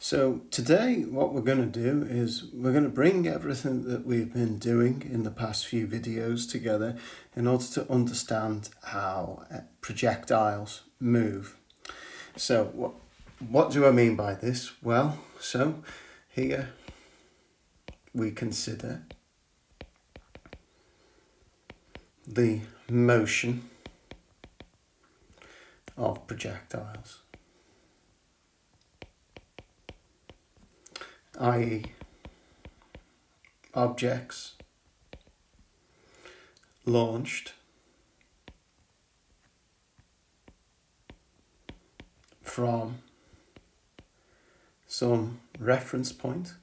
So today what we're going to do is we're going to bring everything that we've been doing in the past few videos together in order to understand how projectiles move. So what do I mean by this? Well, so here we consider the motion of projectiles, i.e. objects launched from some reference point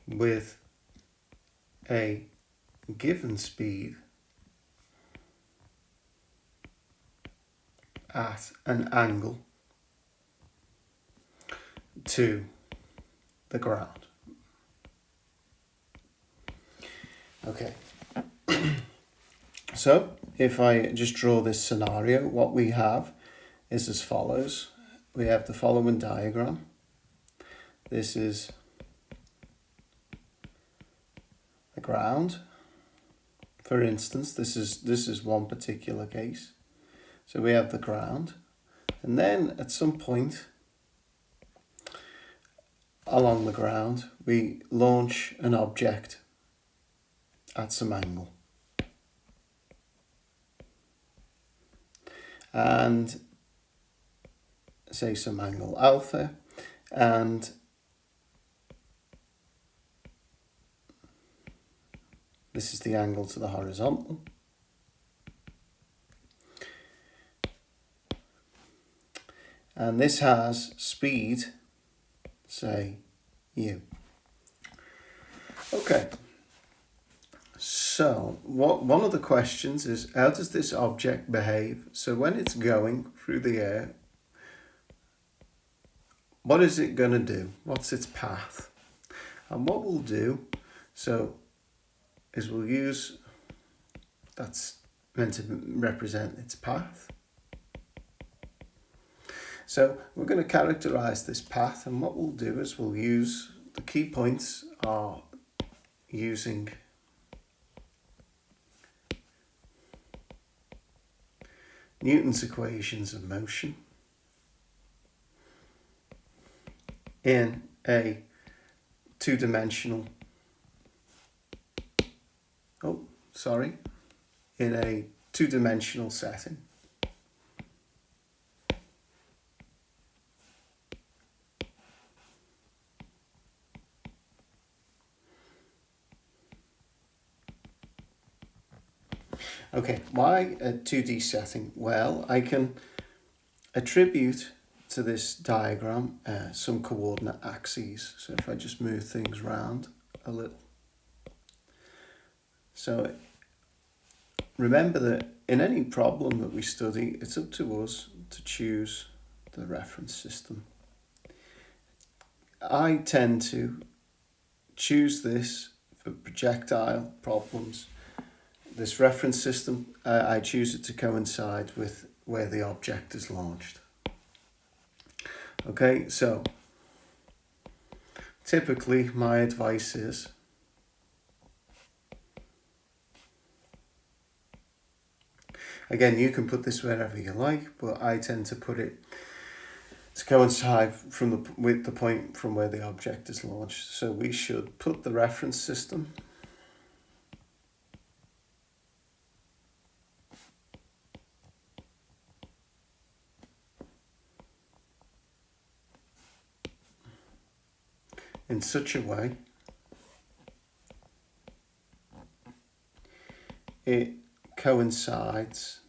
with a given speed at an angle to the ground. Okay, so if I just draw this scenario, what we have is as follows. We have the following diagram. This is the ground. For instance, this is one particular case. So we have the ground, and then at some point along the ground we launch an object at some angle. And say some angle alpha, and this is the angle to the horizontal. And this has speed, say, u. Okay, so one of the questions is, how does this object behave? So when it's going through the air, what is it going to do? What's its path? And what we'll do, is we'll use, that's meant to represent its path. So we're going to characterize this path, and what we'll do is we'll use, the key points are using Newton's equations of motion in a two-dimensional, in a two-dimensional setting. Okay, why a 2D setting? Well, I can attribute to this diagram some coordinate axes. So if I just move things around a little. So remember that in any problem that we study, it's up to us to choose the reference system. I tend to choose this for projectile problems. This reference system, I choose it to coincide with where the object is launched. Okay, so typically my advice is again, you can put this wherever you like, but I tend to put it to coincide with the point from where the object is launched. So we should put the reference system in such a way it coincides,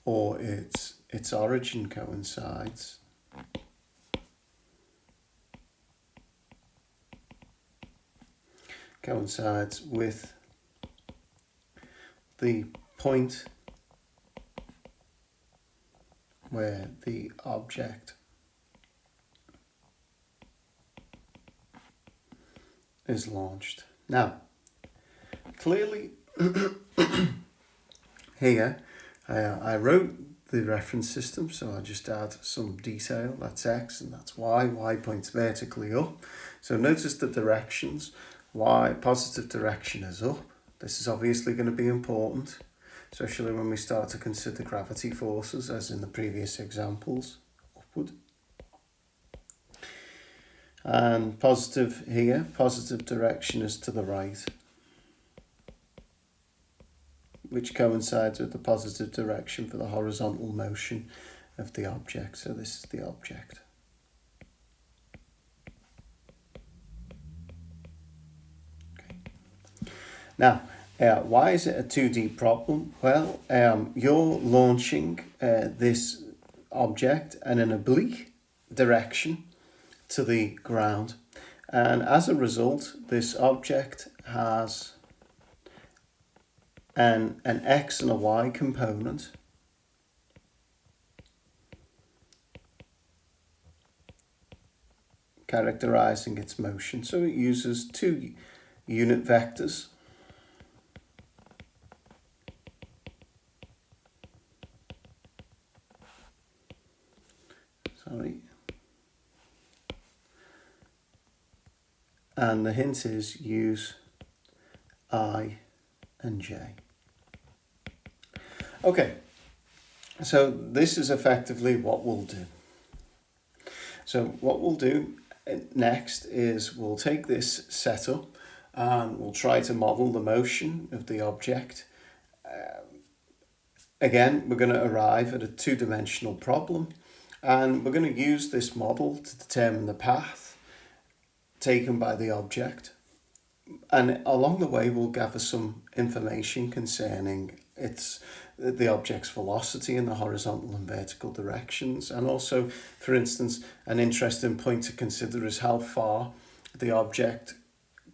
or its origin coincides with the point where the object is launched. Now, clearly, here, I wrote the reference system, so I'll just add some detail. That's X and that's Y. Y points vertically up. So notice the directions. Y, positive direction is up. This is obviously going to be important, especially when we start to consider gravity forces, as in the previous examples, upward. And positive here, positive direction is to the right, which coincides with the positive direction for the horizontal motion of the object. So this is the object. Okay. Now, why is it a 2D problem? Well, you're launching this object in an oblique direction to the ground, and as a result, this object has an X and a Y component. Characterizing its motion. So it uses two unit vectors. And the hint is use I and J. Okay, so this is effectively what we'll do. So what we'll do next is we'll take this setup and we'll try to model the motion of the object. Again, we're going to arrive at a two-dimensional problem, and we're going to use this model to determine the path taken by the object. And along the way, we'll gather some information concerning the object's velocity in the horizontal and vertical directions. And also, for instance, an interesting point to consider is how far the object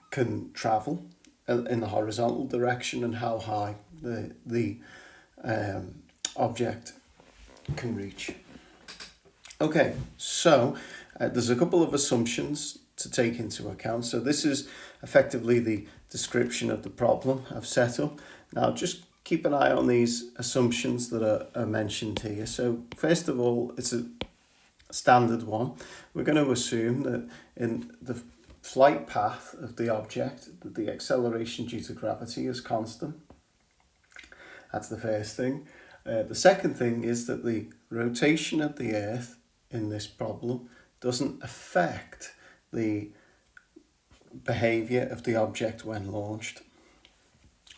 can travel in the horizontal direction and how high the object can reach. Okay, so there's a couple of assumptions to take into account. So this is effectively the description of the problem I've set up. Now just keep an eye on these assumptions that are mentioned here. So first of all, it's a standard one. We're going to assume that in the flight path of the object, that the acceleration due to gravity is constant. That's the first thing. The second thing is that the rotation of the Earth in this problem doesn't affect the behavior of the object when launched.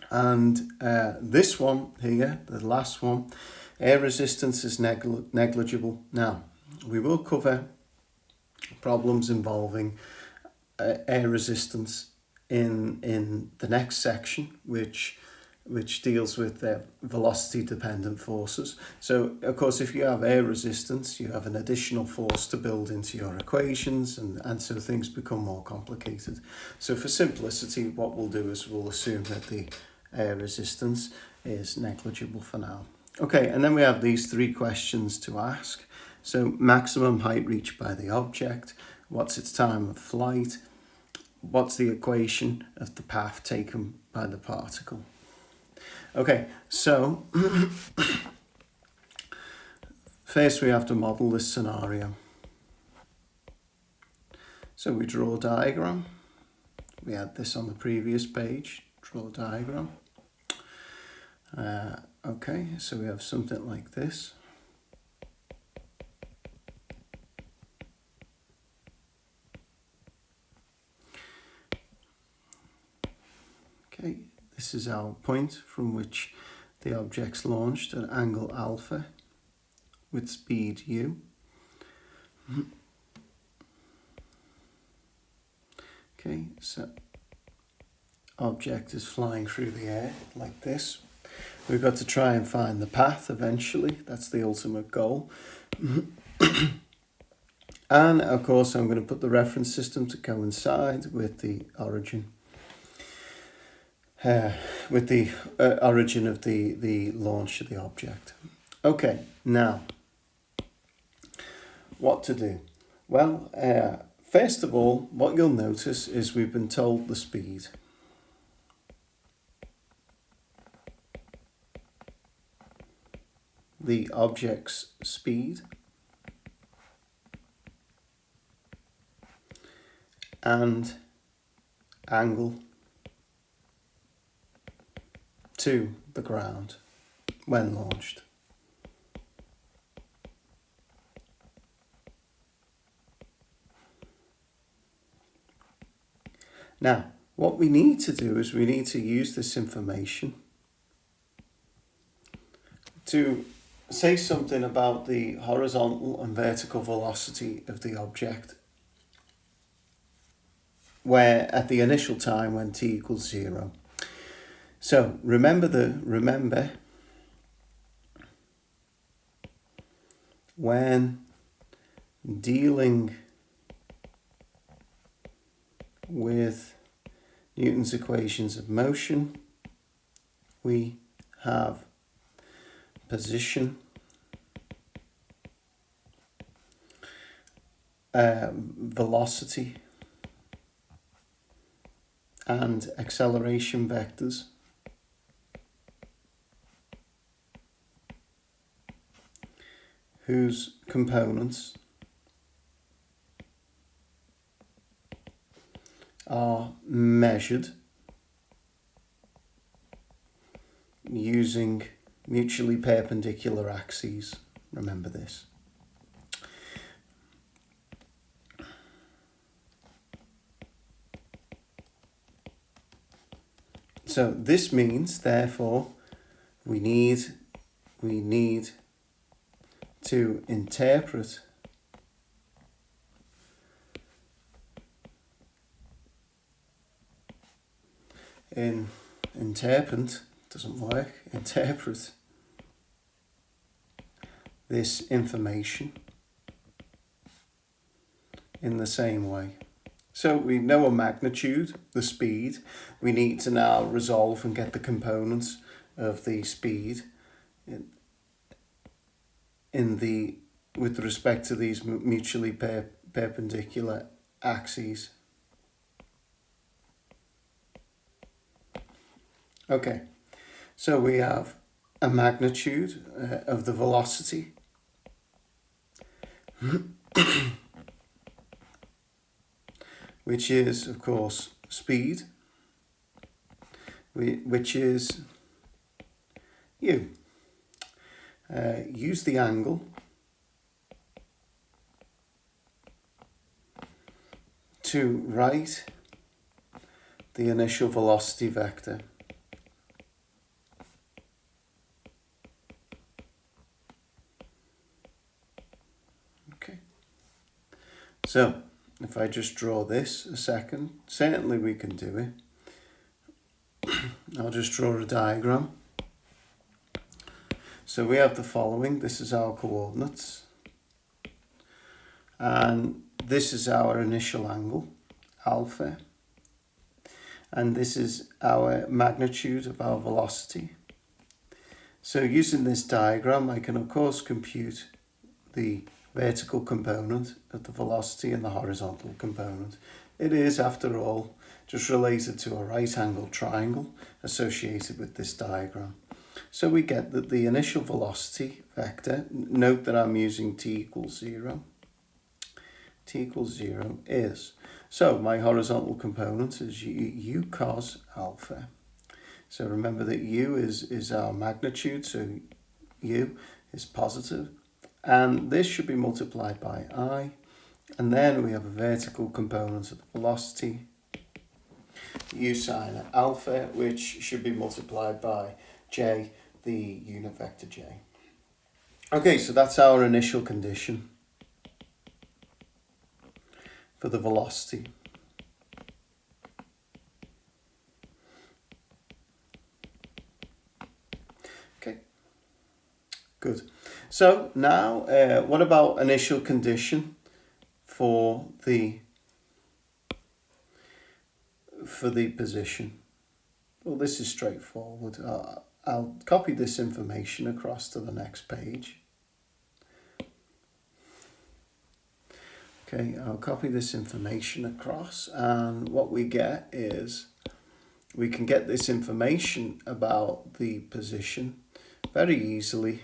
And this one here, the last one, air resistance is negligible. Now, we will cover problems involving air resistance in the next section, which deals with velocity dependent forces. So of course, if you have air resistance, you have an additional force to build into your equations, and so things become more complicated. So for simplicity, what we'll do is we'll assume that the air resistance is negligible for now. Okay, and then we have these three questions to ask. So maximum height reached by the object, what's its time of flight, what's the equation of the path taken by the particle. Okay, so first we have to model this scenario. So we draw a diagram. We had this on the previous page. Draw a diagram. Okay, so we have something like this. Okay, this is our point from which the object's launched at angle alpha with speed u. Okay, so object is flying through the air like this. We've got to try and find the path eventually. That's the ultimate goal. And of course, I'm going to put the reference system to coincide with the origin. Origin of the launch of the object. Okay, now, what to do? Well, first of all, what you'll notice is we've been told the speed. the object's speed and angle to the ground when launched. Now, what we need to do is we need to use this information to say something about the horizontal and vertical velocity of the object where at the initial time when t equals 0. So remember when dealing with Newton's equations of motion, we have position, velocity, and acceleration vectors whose components are measured using mutually perpendicular axes. Remember this. So this means, therefore, we need to interpret interpret this information in the same way. So we know a magnitude, the speed. We need to now resolve and get the components of the speed with respect to these mutually perpendicular axes. Okay, so we have a magnitude of the velocity which is, of course, speed, which is u. Use the angle to write the initial velocity vector. Okay. So, if I just draw this a second, certainly we can do it. I'll just draw a diagram. So we have the following. This is our coordinates. And this is our initial angle, alpha. And this is our magnitude of our velocity. So using this diagram, I can of course compute the vertical component of the velocity and the horizontal component. It is, after all, just related to a right-angled triangle associated with this diagram. So we get that the initial velocity vector, note that I'm using t equals 0. T equals 0 is, so my horizontal component is u cos alpha. So remember that u is our magnitude, so u is positive. And this should be multiplied by I. And then we have a vertical component of the velocity, u sine alpha, which should be multiplied by j, the unit vector j. Okay, so that's our initial condition for the velocity. Okay, good. So now, what about initial condition for the position? Well, this is straightforward. I'll copy this information across to the next page. Okay, I'll copy this information across, and what we get is we can get this information about the position very easily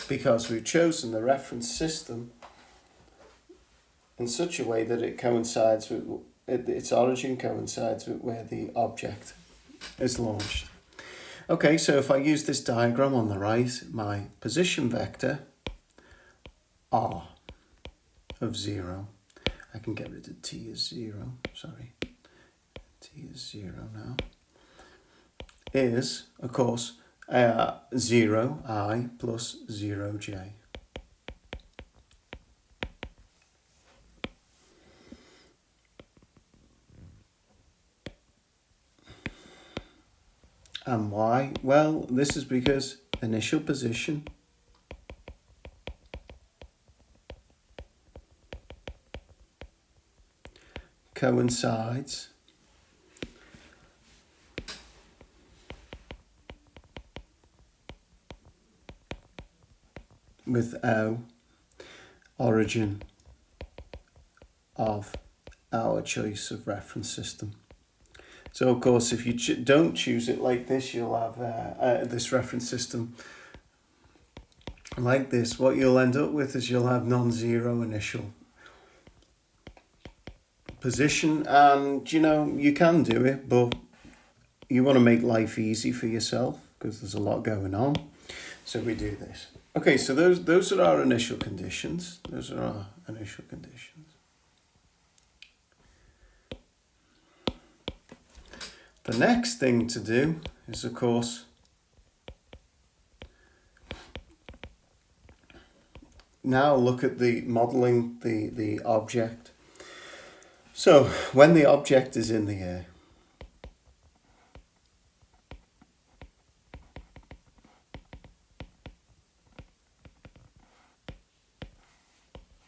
because we've chosen the reference system in such a way that it coincides with, its origin coincides with where the object is launched. Okay, so if I use this diagram on the right, my position vector r of 0, I can get rid of t as 0, sorry, t is 0 now, is, of course, 0i plus 0j. And why? Well, this is because initial position coincides with O, origin of our choice of reference system. So of course, if you don't choose it like this, you'll have this reference system like this. What you'll end up with is you'll have non-zero initial position, and you can do it, but you want to make life easy for yourself because there's a lot going on. So we do this. Okay, so those are our initial conditions. Those are our initial conditions. The next thing to do is, of course, now look at the modeling the object. So when the object is in the air,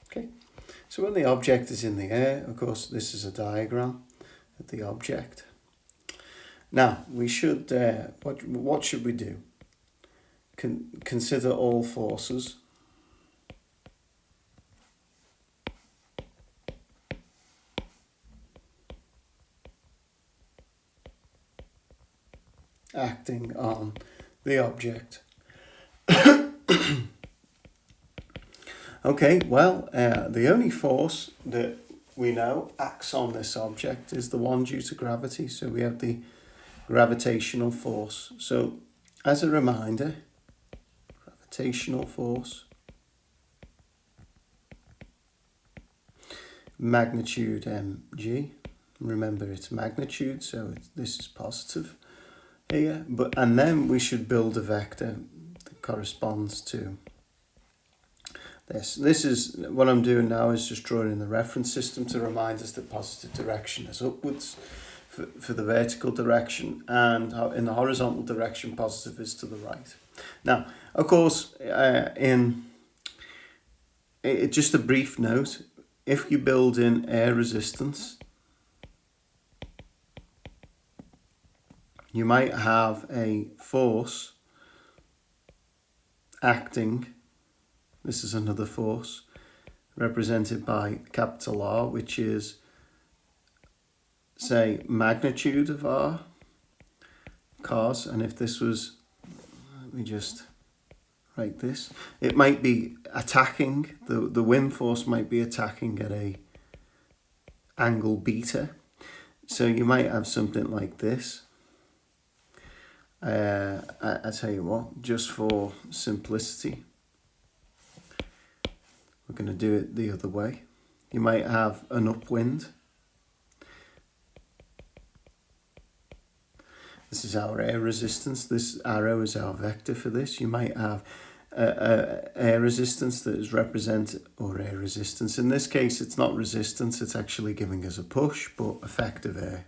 okay, so when the object is in the air, of course, this is a diagram of the object. Now, we should, what should we do? Consider all forces. Acting on the object. Okay, well, the only force that we know acts on this object is the one due to gravity. So we have the gravitational force. So as a reminder, gravitational force, magnitude mg. Remember, it's magnitude, so this is positive here. And then we should build a vector that corresponds to this. This is what I'm doing now, is just drawing in the reference system to remind us that positive direction is upwards for the vertical direction, and in the horizontal direction positive is to the right. Now, of course, just a brief note, if you build in air resistance, you might have a force acting. This is another force represented by capital R, which is, say, magnitude of R, cos, and if this was, let me just write this, it might be attacking, the wind force might be attacking at a angle beta. So you might have something like this. I tell you what, just for simplicity, we're going to do it the other way. You might have an upwind. This is our air resistance. This arrow is our vector for this. You might have air resistance that is represented, or air resistance. In this case, it's not resistance, it's actually giving us a push, but effective air.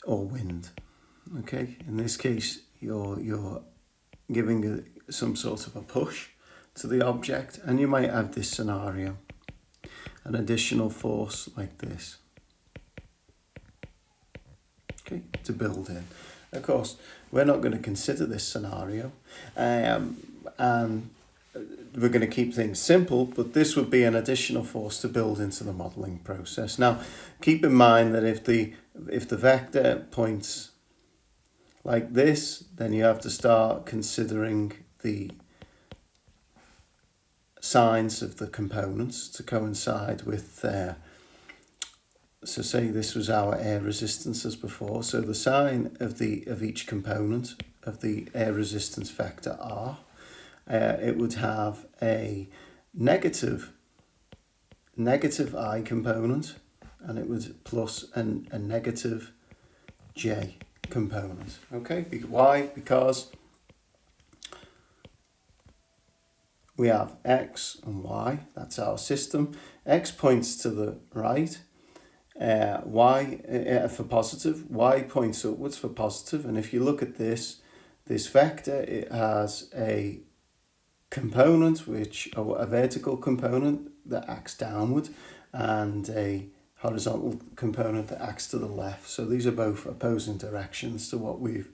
Or wind. Okay, in this case, you're giving some sort of a push to the object, and you might have this scenario, an additional force like this, okay, to build in. Of course, we're not going to consider this scenario, and we're going to keep things simple, but this would be an additional force to build into the modelling process. Now, keep in mind that if the if the vector points like this, then you have to start considering the signs of the components to coincide with so say this was our air resistance as before, so the sign of each component of the air resistance vector R, it would have a negative I component, and it would plus a negative J component. Okay, why? Because we have X and Y, that's our system. X points to the right, Y for positive, Y points upwards for positive, and if you look at this vector, it has a component, or a vertical component that acts downward, and a horizontal component that acts to the left. So these are both opposing directions to what we've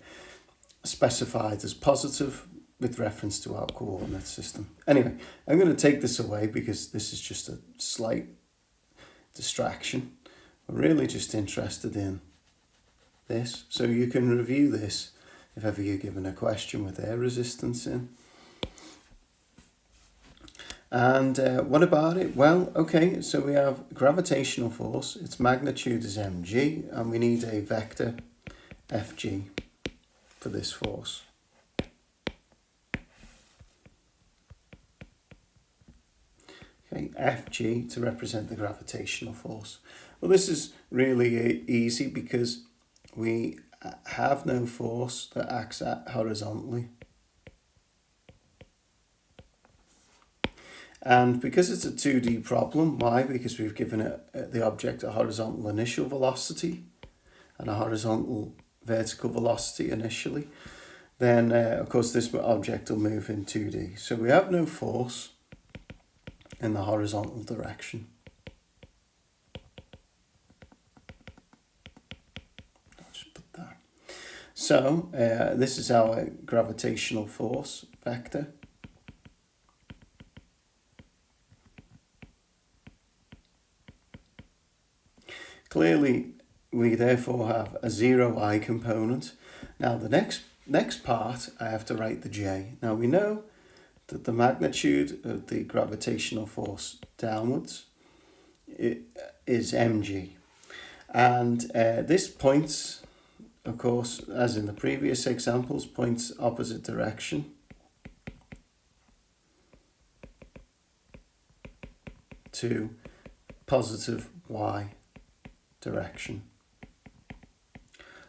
specified as positive with reference to our coordinate system. Anyway, I'm going to take this away because this is just a slight distraction. We're really just interested in this. So you can review this if ever you're given a question with air resistance in. And what about it? Well, okay, so we have gravitational force. Its magnitude is mg, and we need a vector fg for this force. Okay, Fg to represent the gravitational force. Well, this is really easy because we have no force that acts horizontally. And because it's a 2D problem, why? Because we've given it the object a horizontal initial velocity and a horizontal vertical velocity initially, then of course this object will move in 2D. So we have no force in the horizontal direction. I'll just put that. So this is our gravitational force vector. Clearly, we therefore have a 0I component. Now the next part, I have to write the J. Now we know that the magnitude of the gravitational force downwards is mg. And this points, of course, as in the previous examples, points opposite direction. To positive y direction.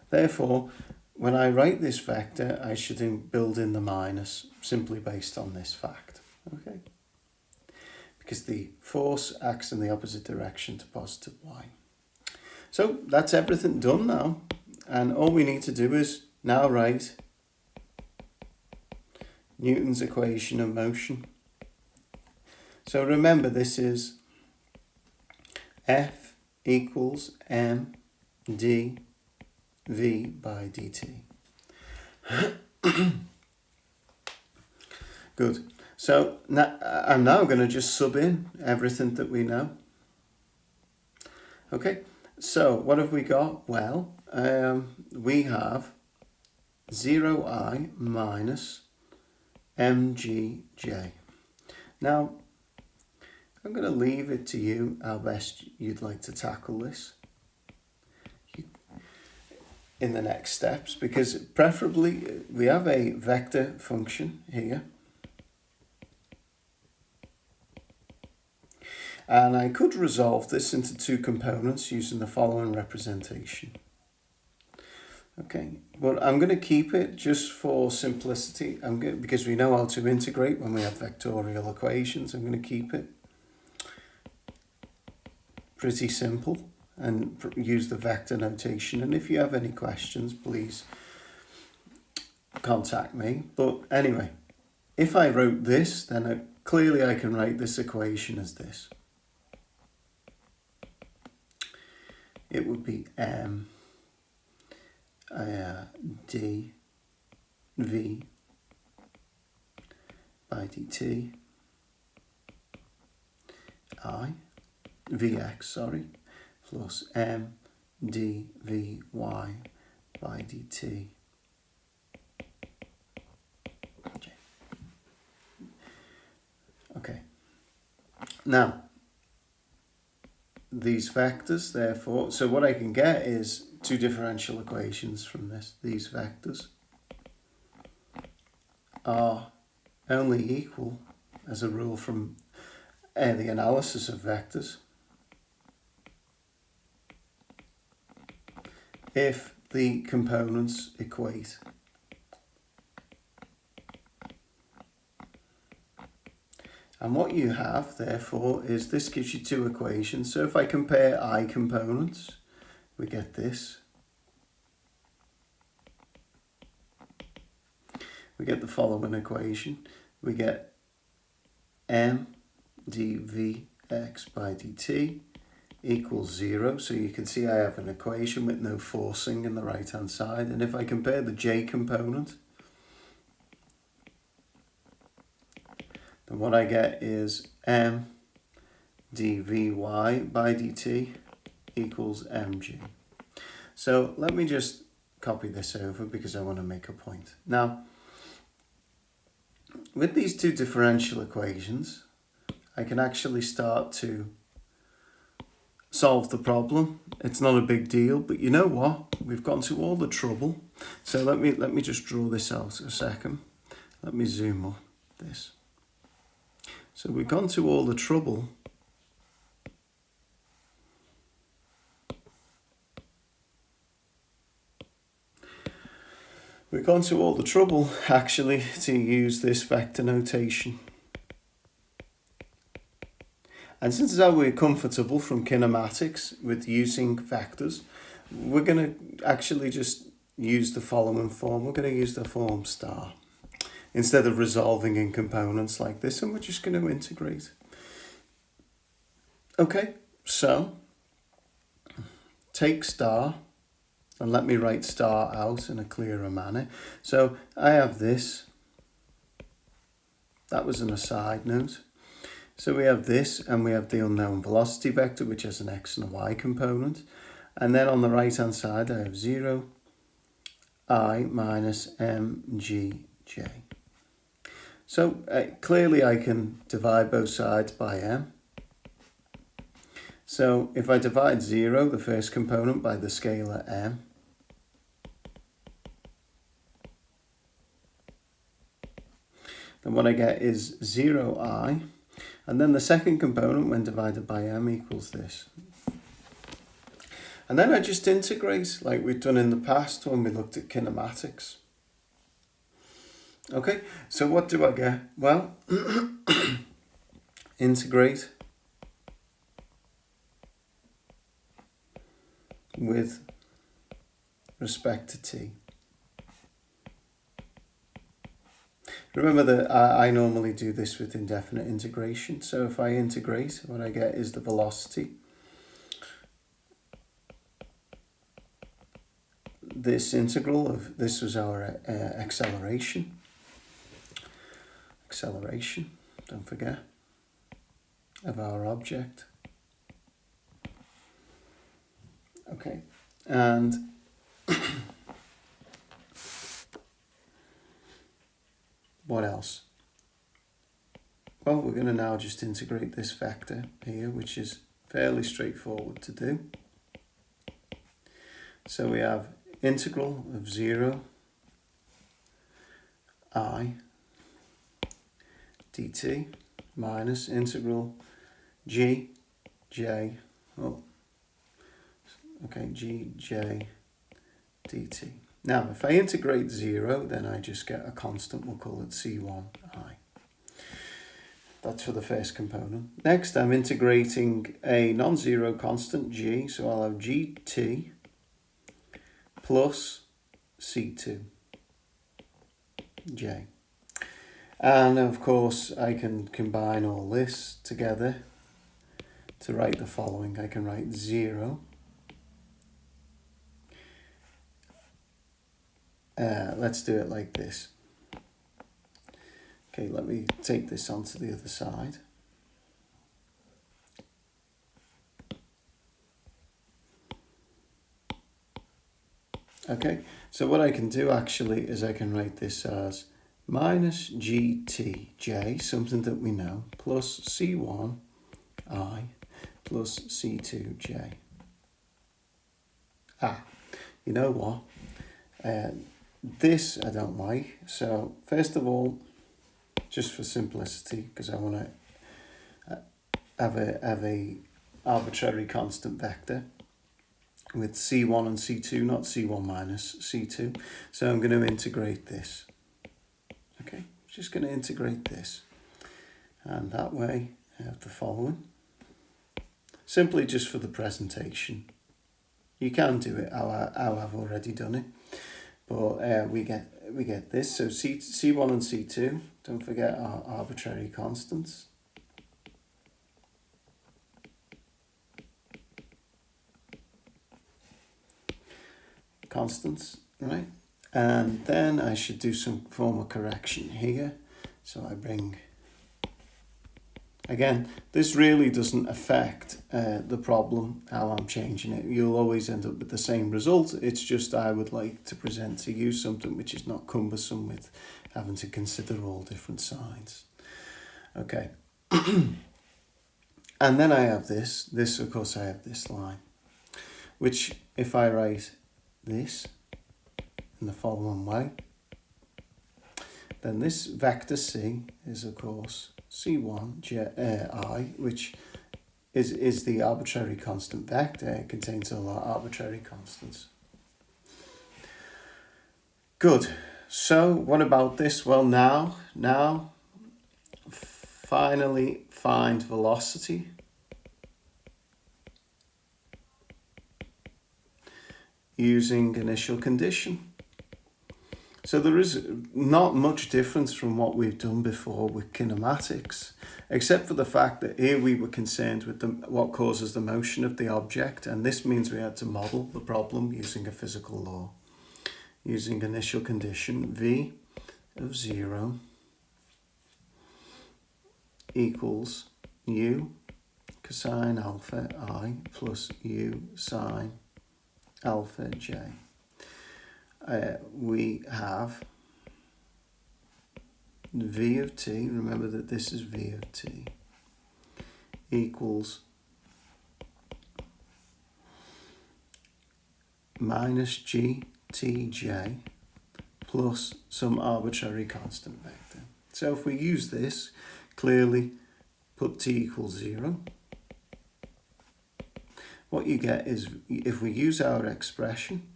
Therefore, when I write this vector, I should build in the minus simply based on this fact. Okay? Because the force acts in the opposite direction to positive y. So that's everything done now. And all we need to do is now write Newton's equation of motion. So remember, this is F equals md v by dt. Good. So now I'm now going to just sub in everything that we know. Okay, so what have we got? Well, we have 0I minus mgj. Now, I'm going to leave it to you how best you'd like to tackle this in the next steps, because preferably we have a vector function here. And I could resolve this into two components using the following representation. Okay, but I'm going to keep it just for simplicity. Because we know how to integrate when we have vectorial equations, I'm going to keep it pretty simple and use the vector notation. And if you have any questions, please contact me. But anyway, if I wrote this, then clearly I can write this equation as this. It would be m d v by dt I vx, sorry, plus m dvy by dt. Okay. Now, these vectors, therefore, so what I can get is two differential equations from this. These vectors are only equal, as a rule from the analysis of vectors, if the components equate. And what you have, therefore, is this gives you two equations. So if I compare I components, we get this. We get the following equation. We get m dvx by dt equals 0. So you can see I have an equation with no forcing in the right hand side. And if I compare the j component, then what I get is m dvy by dt equals mg. So let me just copy this over because I want to make a point. Now, with these two differential equations, I can actually start to solve the problem. It's not a big deal, but you know what? We've gone to all the trouble. So let me just draw this out a second. Let me zoom up this. So we've gone to all the trouble actually to use this vector notation. And since we're comfortable from kinematics with using vectors, we're going to actually just use the following form. We're going to use the form star instead of resolving in components like this, and we're just going to integrate. Okay, so take star and let me write star out in a clearer manner. So I have this. That was an aside note. So we have this, and we have the unknown velocity vector, which has an x and a y component. And then on the right hand side, I have 0, I minus mgj. So clearly I can divide both sides by m. So if I divide 0, the first component, by the scalar m, then what I get is 0i. And then the second component, when divided by m, equals this. And then I just integrate like we've done in the past when we looked at kinematics. Okay, so what do I get? Well, integrate with respect to t. Remember that I normally do this with indefinite integration. So if I integrate, what I get is the velocity. This integral of, this was our acceleration. Acceleration, don't forget, of our object. Okay, and what else? Well, we're going to now just integrate this vector here, which is fairly straightforward to do. So we have integral of 0 I dt minus integral g j, oh, okay, g j dt. Now, if I integrate 0, then I just get a constant, we'll call it C1i. That's for the first component. Next, I'm integrating a non-zero constant g, so I'll have gt plus C2j. And of course, I can combine all this together to write the following. I can write 0 let's do it like this. Okay, let me take this onto the other side. Okay, so what I can do actually is I can write this as minus GTJ, something that we know, plus C1I plus C2J. You know what? This I don't like. So first of all, just for simplicity, because I want to have a arbitrary constant vector with C1 and C2, not C1 minus C2. So I'm going to integrate this. Okay, just going to integrate this. And that way I have the following. Simply just for the presentation. You can do it how I've already done it. But we get this. So C1 and C2, don't forget our arbitrary constants. Right? And then I should do some form of correction here. So I bring, again, this really doesn't affect the problem, how I'm changing it. You'll always end up with the same result. It's just I would like to present to you something which is not cumbersome with having to consider all different sides. Okay. And then I have this of course I have this line, which if I write this in the following way, then this vector C is of course C1I, which is the arbitrary constant vector. It contains all our arbitrary constants. Good. So what about this? Well, now finally find velocity using initial condition. So there is not much difference from what we've done before with kinematics, except for the fact that here we were concerned with what causes the motion of the object, and this means we had to model the problem using a physical law. Using initial condition, V of 0 equals U cosine alpha I plus U sine alpha j. We have V of t, remember that this is V of t, equals minus GTJ plus some arbitrary constant vector. So if we use this, clearly put t equals 0. What you get is, if we use our expression,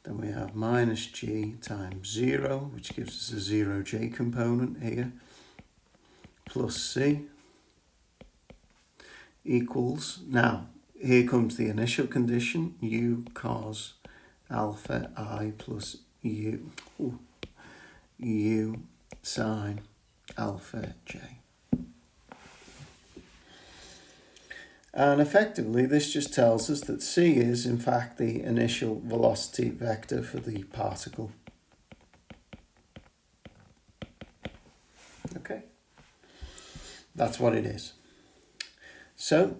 then we have minus g times 0, which gives us a 0j component here, plus c equals, now here comes the initial condition, u cos alpha I plus u sine alpha j. And effectively, this just tells us that c is, in fact, the initial velocity vector for the particle. Okay, that's what it is. So,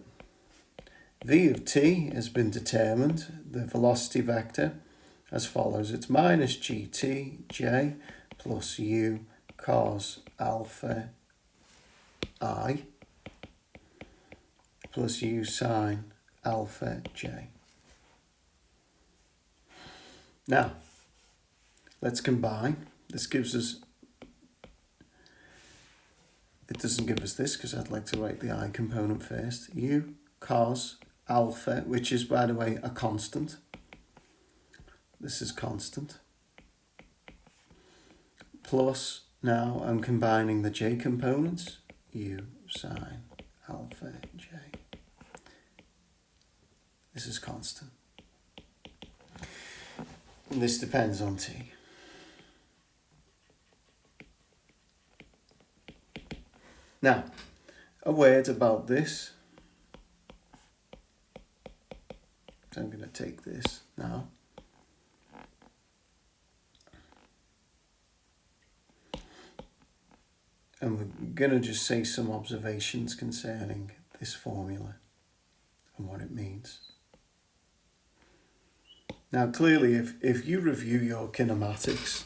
v of t has been determined, the velocity vector, as follows. It's minus GTJ plus u cos alpha I plus u sine alpha j. Now, let's combine. This gives us, it doesn't give us this because I'd like to write the I component first. U cos alpha, which is, by the way, a constant. This is constant. Plus, now I'm combining the j components. U sine alpha j. This is constant. And this depends on t. Now, a word about this. So I'm going to take this now. And we're going to just say some observations concerning this formula and what it means. Now clearly if you review your kinematics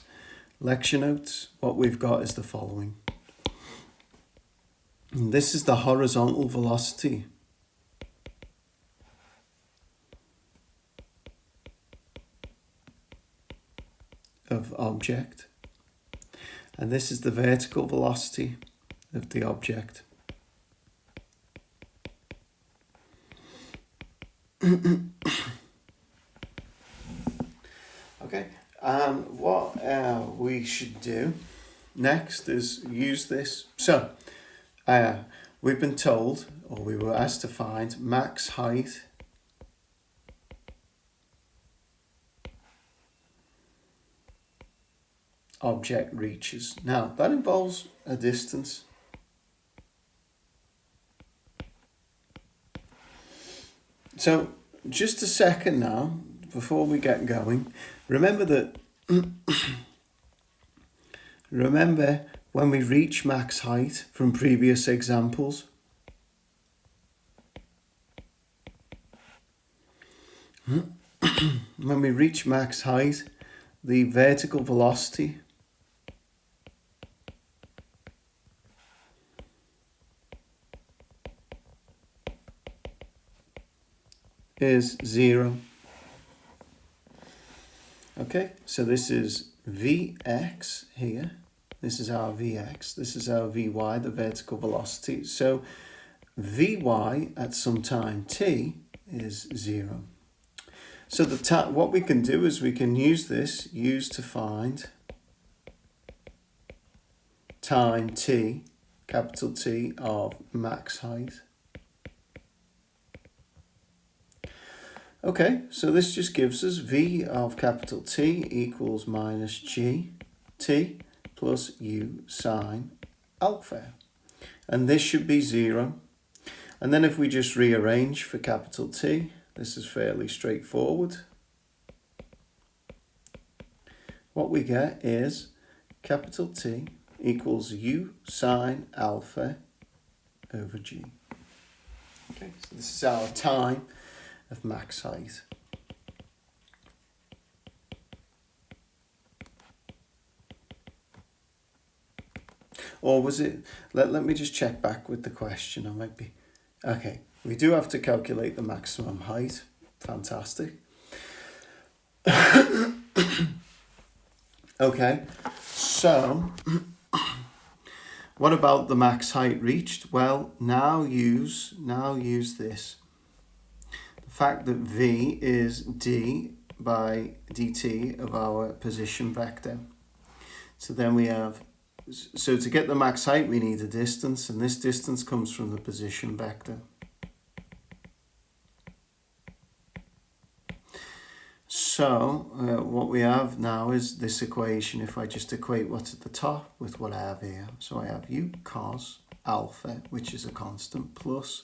lecture notes, what we've got is the following. And this is the horizontal velocity of object, and this is the vertical velocity of the object. Okay, and what we should do next is use this. So we've been told, or we were asked to find max height object reaches. Now that involves a distance. So just a second now, before we get going, remember that remember when we reach max height from previous examples, when we reach max height, the vertical velocity is 0. Okay, so this is Vx here. This is our Vx. This is our Vy, the vertical velocity. So Vy at some time t is 0. So what we can do is we can use to find time t, capital T, of max height. Okay, so this just gives us V of capital T equals minus G T plus U sine alpha. And this should be 0. And then if we just rearrange for capital T, this is fairly straightforward. What we get is capital T equals U sine alpha over G. Okay, so this is our time of max height. Or was it, let me just check back with the question. I might be, okay, we do have to calculate the maximum height. Fantastic. Okay, so what about the max height reached? Well, now use this. The fact that V is d by dt of our position vector. So then we have, so to get the max height we need a distance, and this distance comes from the position vector. So what we have now is this equation. If I just equate what's at the top with what I have here. So I have u cos alpha, which is a constant, plus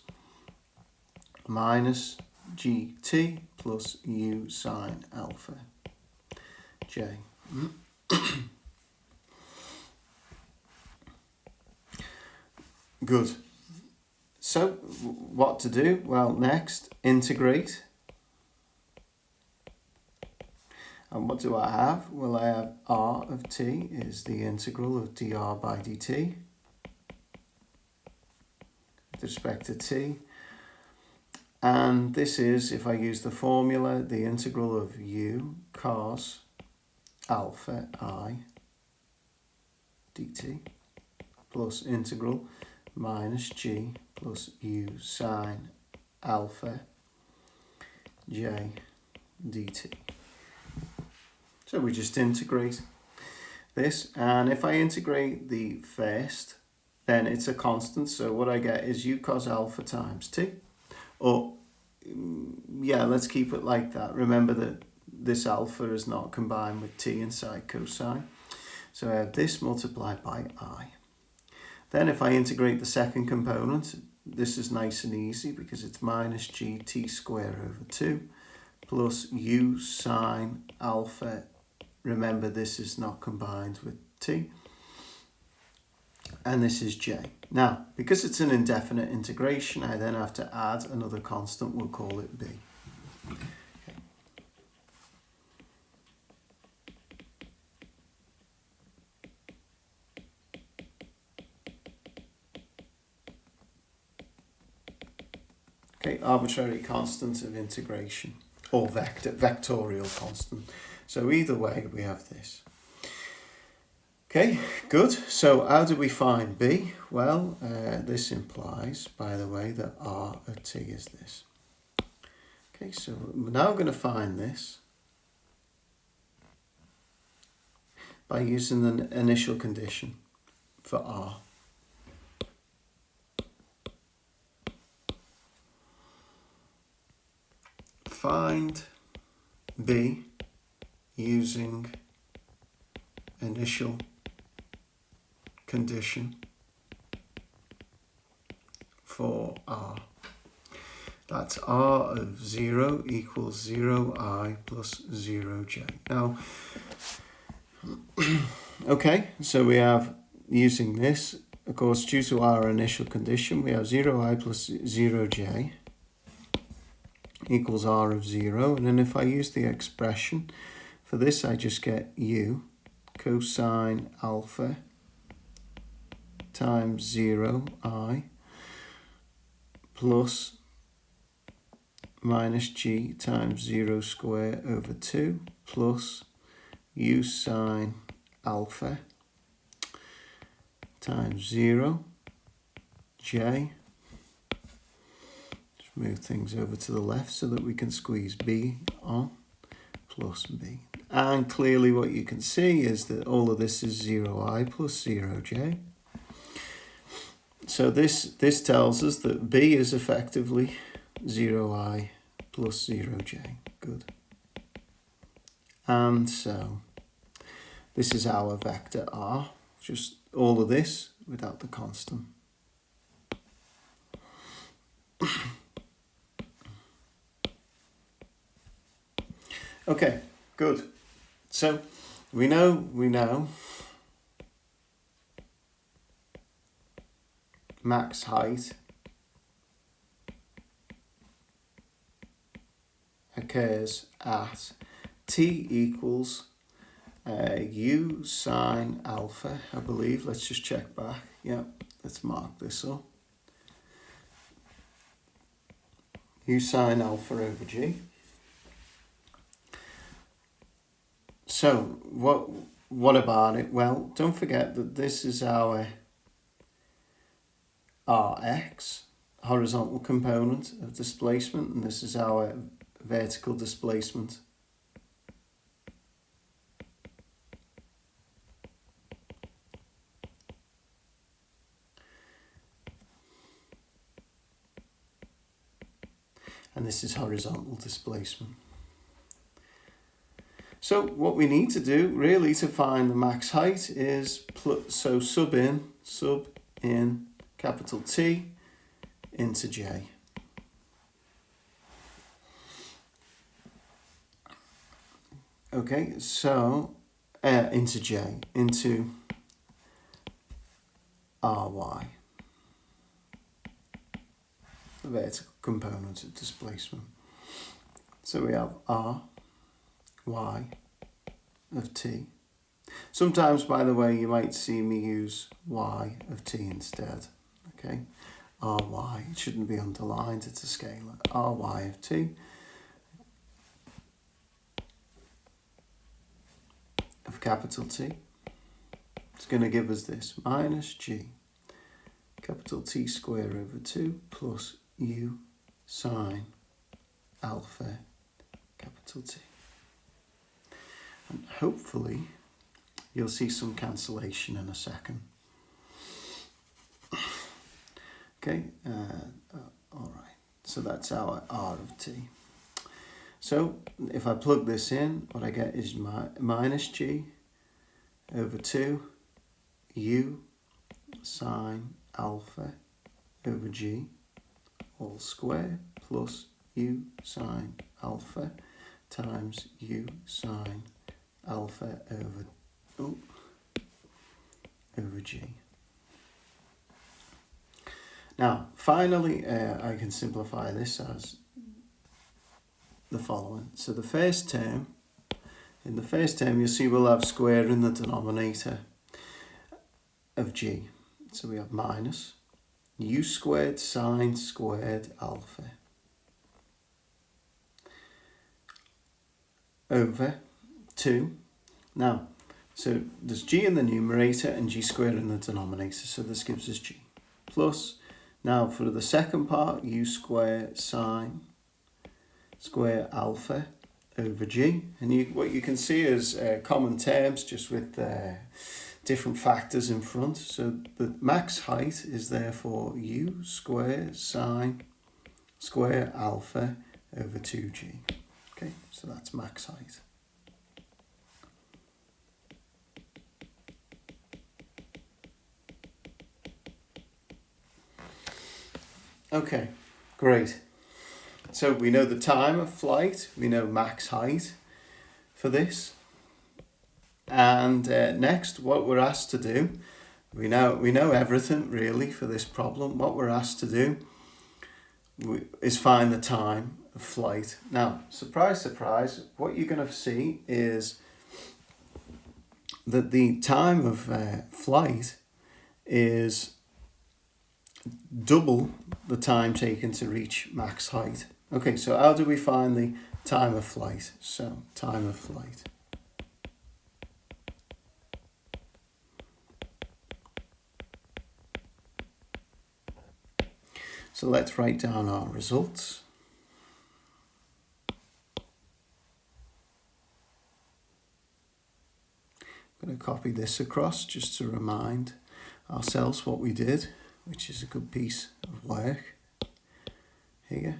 minus gt plus u sine alpha j. Good. So what to do? Well, next, integrate. And what do I have? Well, I have r of t is the integral of dr by dt with respect to t. And this is, if I use the formula, the integral of u cos alpha I dt plus integral minus g plus u sine alpha j dt. So we just integrate this, and if I integrate the first, then it's a constant, so what I get is u cos alpha times t. Or, yeah, let's keep it like that. Remember that this alpha is not combined with t inside cosine. So I have this multiplied by I. Then if I integrate the second component, this is nice and easy because it's minus gt squared over 2 plus u sine alpha. Remember, this is not combined with t. And this is j. Now, because it's an indefinite integration, I then have to add another constant. We'll call it b. Okay. Okay, arbitrary constant of integration, or vectorial constant. So either way, we have this. Okay, good. So how do we find B? Well, this implies, by the way, that R of t is this. Okay, so we're now going to find this by using the initial condition for R. Find B using initial condition for R. That's R of 0 equals 0i plus 0j. Now, okay, so we have, using this, of course, due to our initial condition, we have 0i plus 0j equals R of 0. And then if I use the expression for this, I just get u cosine alpha times 0i plus minus g times 0 square over 2 plus u sine alpha times 0 j. Just move things over to the left so that we can squeeze b on, plus b. And clearly what you can see is that all of this is 0i plus 0j. So this tells us that b is effectively 0i plus 0j. Good. And so this is our vector R, just all of this without the constant. Okay, good. So we know max height occurs at t equals u sine alpha, I believe. Let's just check back. Yeah, let's mark this up. U sine alpha over g. So what about it? Well, don't forget that this is our Rx, horizontal component of displacement, and this is our vertical displacement. And this is horizontal displacement. So what we need to do really to find the max height is sub in capital T into J. Okay, so into J, into Ry, the vertical component of displacement. So we have R, Y of t. Sometimes, by the way, you might see me use y of t instead. Okay, ry, it shouldn't be underlined, it's a scalar. Ry of t of capital T. It's going to give us this, minus g capital T square over 2 plus u sine alpha capital T. And hopefully you'll see some cancellation in a second. Okay, all right, so that's our R of t. So if I plug this in, what I get is minus g over 2 u sine alpha over g all square plus u sine alpha times u sine alpha over g. Now, finally, I can simplify this as the following. So the first term, in the first term, you'll see we'll have square in the denominator of g. So we have minus u squared sine squared alpha over 2. Now, so there's g in the numerator and g squared in the denominator, so this gives us g. Plus, now for the second part, u square sine square alpha over g. And what you can see is common terms just with different factors in front. So the max height is therefore u square sine square alpha over 2g. Okay, so that's max height. Okay, great. So we know the time of flight, we know max height for this. And next, what we're asked to do, we know everything really for this problem. What we're asked to do is find the time of flight. Now, surprise, surprise, what you're going to see is that the time of flight is double the time taken to reach max height. Okay, so how do we find the time of flight? So, time of flight. So let's write down our results. I'm going to copy this across just to remind ourselves what we did, which is a good piece of work. Here,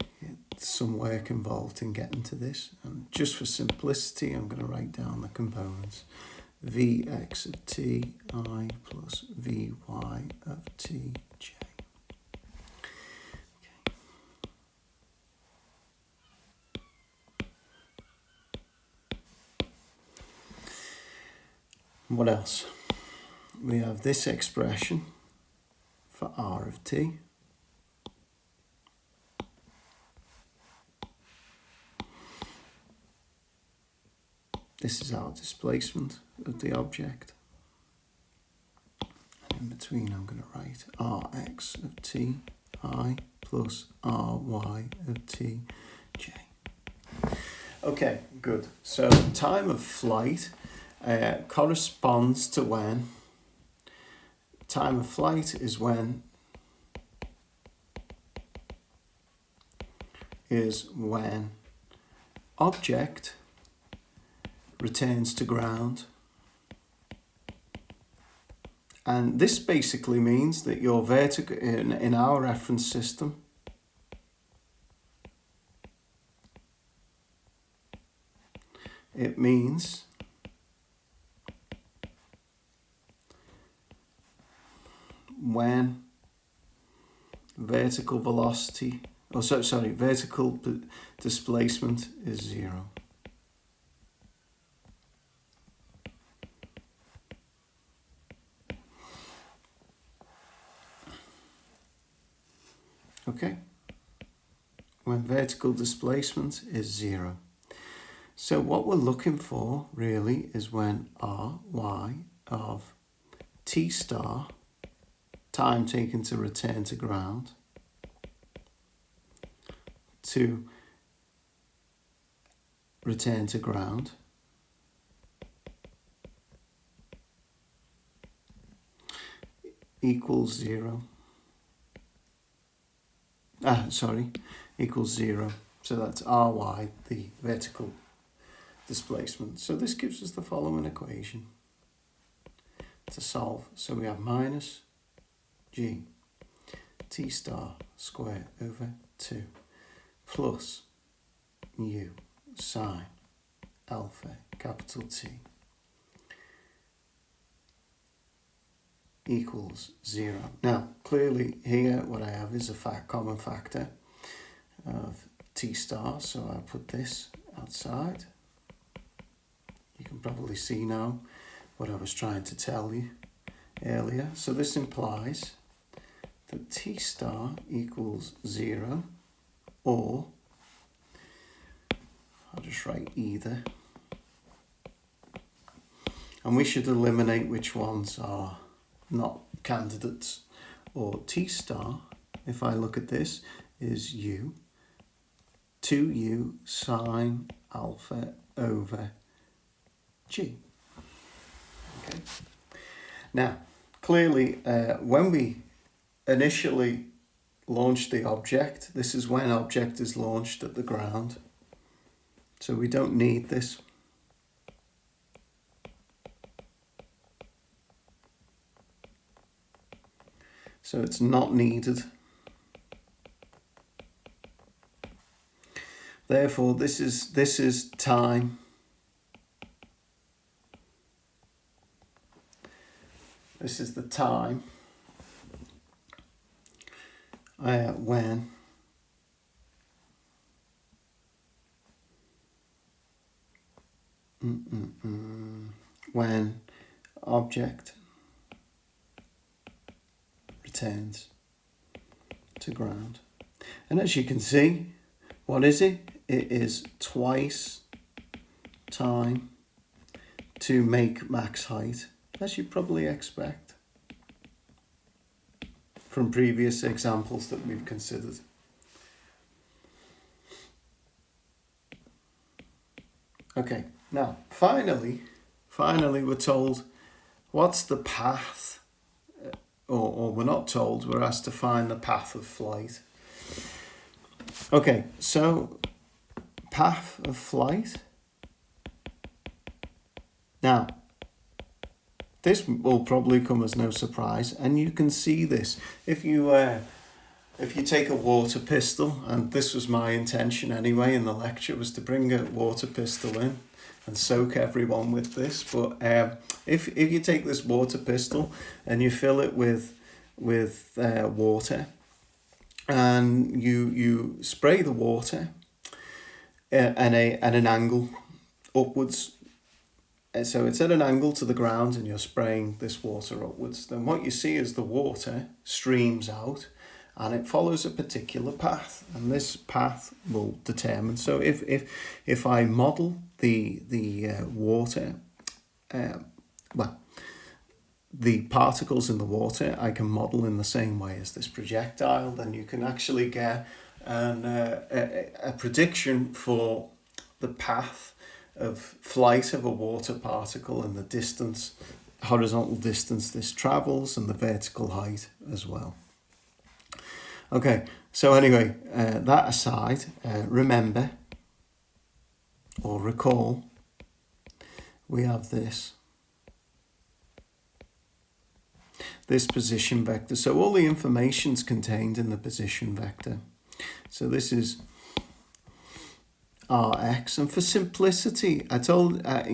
some work involved in getting to this. And just for simplicity, I'm going to write down the components. Vx of ti plus Vy of tj. What else? We have this expression for r of t. This is our displacement of the object. And in between I'm going to write rx of ti plus ry of tj. Okay, good. So time of flight corresponds to when? Time of flight is when object returns to ground. And this basically means that your vertical, in our reference system, it means when vertical velocity, vertical displacement is 0. Okay, when vertical displacement is 0. So what we're looking for really is when ry of t star, time taken to return to ground, equals 0. Equals 0. So that's ry, the vertical displacement. So this gives us the following equation to solve. So we have minus g t star square over 2 plus u sine alpha capital T equals 0. Now, clearly here what I have is a common factor of t star, so I'll put this outside. You can probably see now what I was trying to tell you earlier. So this implies that t star equals 0, or I'll just write either. And we should eliminate which ones are not candidates. Or t star, if I look at this, is u, 2u sine alpha over g. Okay. Now, clearly, when we initially launch the object, this is when object is launched at the ground. So we don't need this. So it's not needed. Therefore, this is time. This is the time when object returns to ground. And as you can see, what is it? It is twice time to make max height, as you probably expect from previous examples that we've considered. Okay, now finally we're told what's the path, or we're not told, we're asked to find the path of flight. Okay, so path of flight. Now, this will probably come as no surprise, and you can see this if you take a water pistol, and this was my intention anyway in the lecture, was to bring a water pistol in and soak everyone with this. But if you take this water pistol and you fill it with water, and you spray the water at an angle upwards. So it's at an angle to the ground and you're spraying this water upwards. Then what you see is the water streams out and it follows a particular path. And this path will determine. So if I model the water, the particles in the water, I can model in the same way as this projectile, then you can actually get a prediction for the path of flight of a water particle and the distance, horizontal distance this travels, and the vertical height as well. Okay, so anyway, that aside, remember or recall, we have this position vector. So all the information's contained in the position vector. So this is Rx, and for simplicity, I told I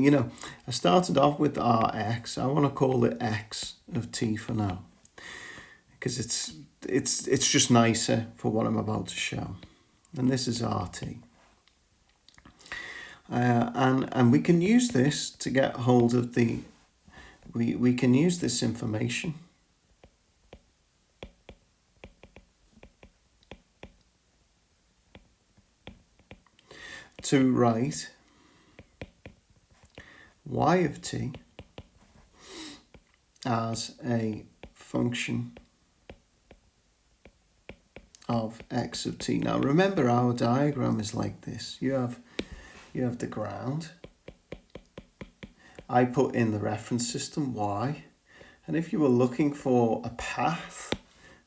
started off with Rx. I want to call it X of t for now, because it's just nicer for what I'm about to show. And this is RT. And we can use this to get hold of the. We can use this information to write y of t as a function of x of t. Now remember, our diagram is like this. You have the ground. I put in the reference system y, and if you were looking for a path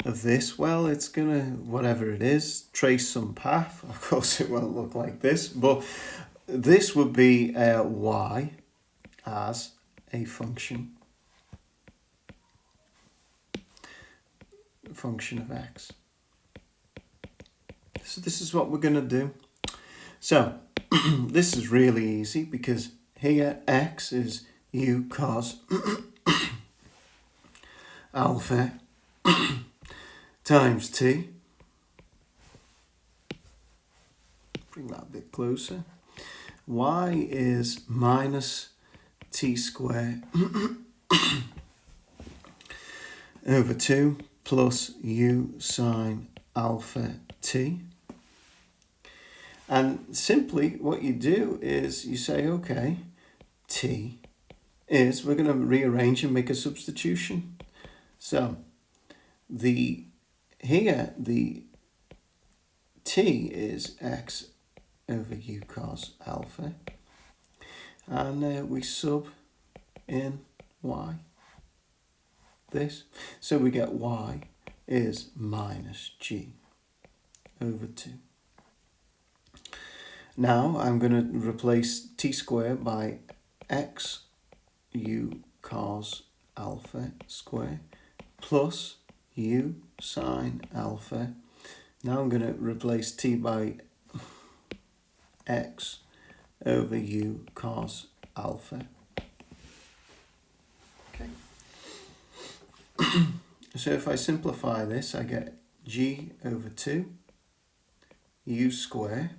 of this, well, it's gonna, whatever it is, trace some path. Of course it won't look like this, but this would be y as a function of x. So this is what we're gonna do. So this is really easy, because here x is u cos alpha times t. Bring that a bit closer. Y is minus t squared over 2 plus u sine alpha t. And simply what you do is you say, okay, t is, we're going to rearrange and make a substitution. So here the t is x over u cos alpha. and we sub in y, this. So we get y is minus g over 2. Now I'm going to replace t squared by x u cos alpha square plus u sine alpha. Now I'm going to replace t by x over u cos alpha. Okay. So if I simplify this, I get g over 2 u square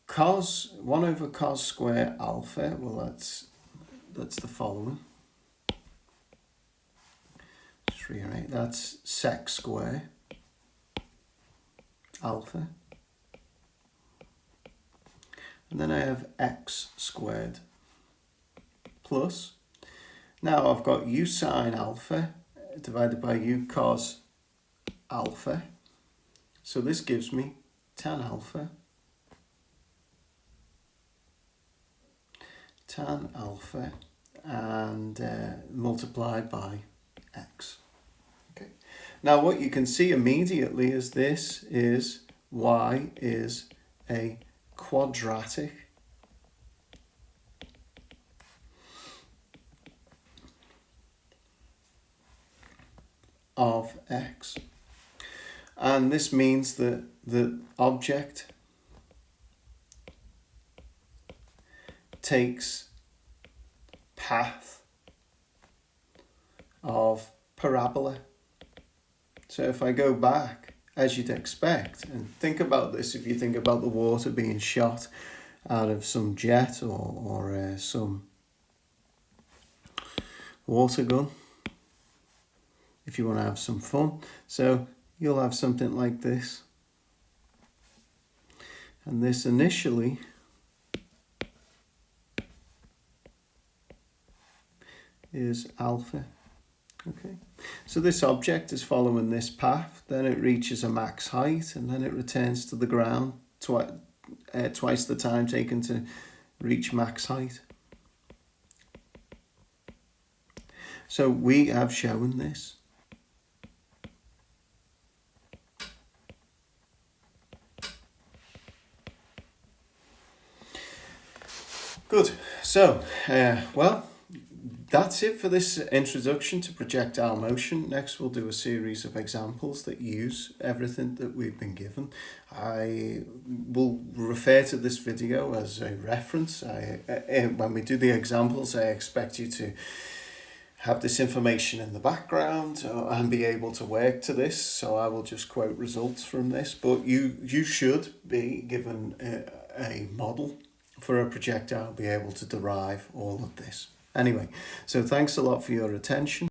cos 1 over cos square alpha. Well, that's the following. Just rearrange. That's sec square alpha, and then I have x squared plus. Now I've got u sine alpha divided by u cos alpha. So this gives me tan alpha and multiplied by x. Okay. Now what you can see immediately is this is y is a quadratic of x. And this means that the object takes path of parabola. So if I go back, as you'd expect, and think about this, if you think about the water being shot out of some jet or some water gun, if you want to have some fun. So you'll have something like this. And this initially is alpha. Okay, so this object is following this path, then it reaches a max height, and then it returns to the ground twice the time taken to reach max height. So we have shown this. Good. So, well, that's it for this introduction to projectile motion. Next, we'll do a series of examples that use everything that we've been given. I will refer to this video as a reference. When we do the examples, I expect you to have this information in the background and be able to work to this. So I will just quote results from this, but you should be given a model for a projectile, be able to derive all of this. Anyway, so thanks a lot for your attention.